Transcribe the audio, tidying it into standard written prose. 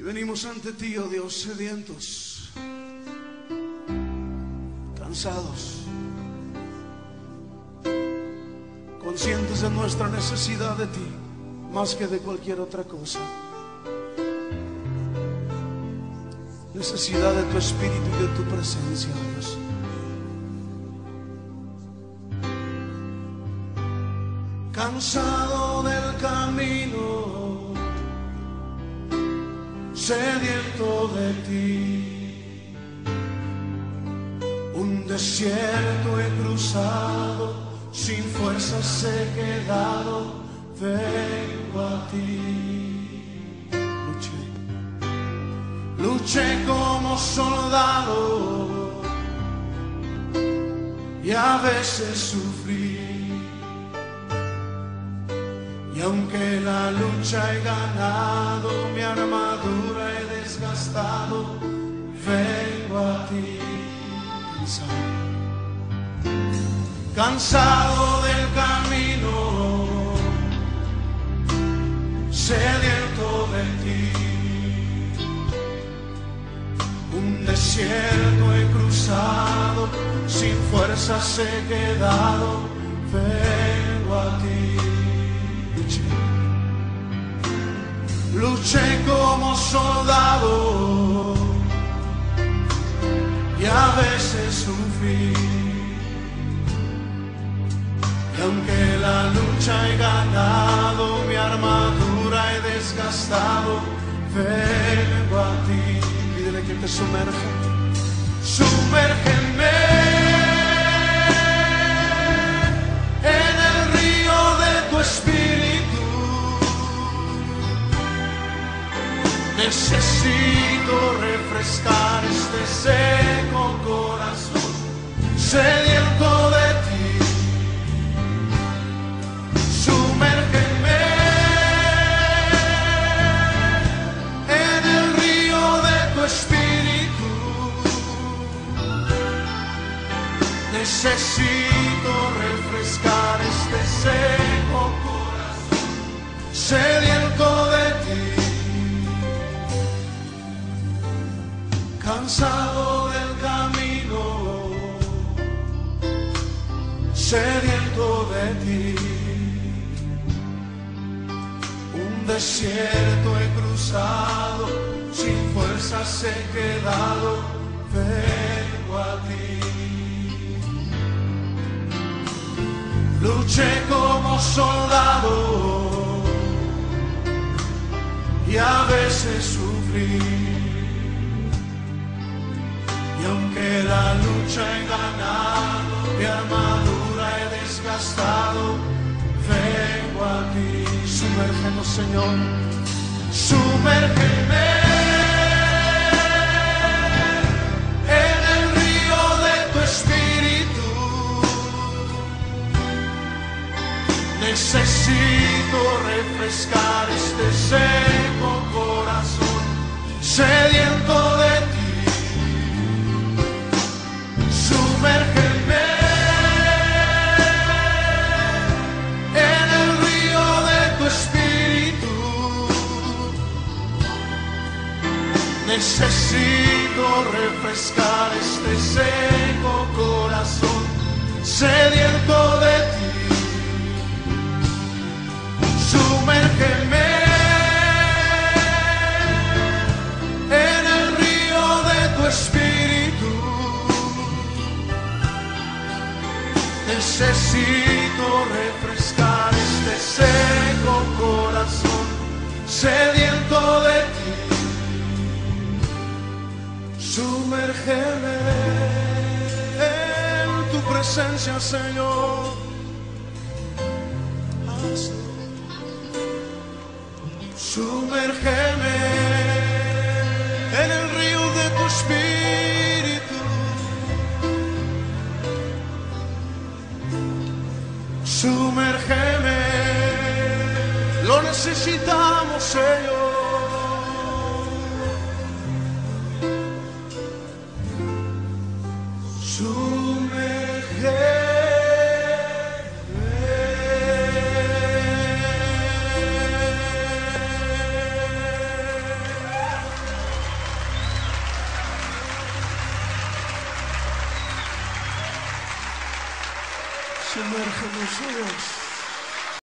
Venimos ante ti, oh Dios, sedientos, cansados, conscientes de nuestra necesidad de ti, más que de cualquier otra cosa. Necesidad de tu espíritu y de tu presencia, oh Dios. Cansado del camino, sediento de ti, un desierto he cruzado, sin fuerzas he quedado, vengo a ti. Luché como soldado y a veces sufrí, y aunque la lucha he ganado, mi armadura he desgastado, vengo a ti. Cansado del camino, sediento de ti, un desierto he cruzado, sin fuerzas he quedado, vengo a ti. Luché como soldado y a veces sufrí, y aunque la lucha he ganado, mi armadura he desgastado, vengo a ti. Pídele que te sumerja. Sumérgeme en el río de tu espíritu. Necesito refrescar este seco corazón, sediento de ti. Sumérgeme en el río de tu espíritu. Necesito refrescar este seco corazón, sediento de ti. Cansado del camino, sediento de ti, un desierto he cruzado, sin fuerzas he quedado, vengo a ti. Luché como soldado y a veces sufrí, y aunque la lucha he ganado, mi armadura he desgastado, vengo a ti. Sumérgenos, Señor, sumérgeme en el río de tu espíritu. Necesito refrescar este seco corazón, sediento de ti. Sumérgeme en el río de tu espíritu. Necesito refrescar este seco corazón, sediento de ti. Sumérgeme en el río de tu espíritu. Necesito refrescar este seco corazón, sediento de ti. Sumérgeme en tu presencia, Señor. Sumérgeme en el río de tu espíritu. Sumérgeme, lo necesitamos, Señor. Sumérgeme. Sumérgenos, oh Dios.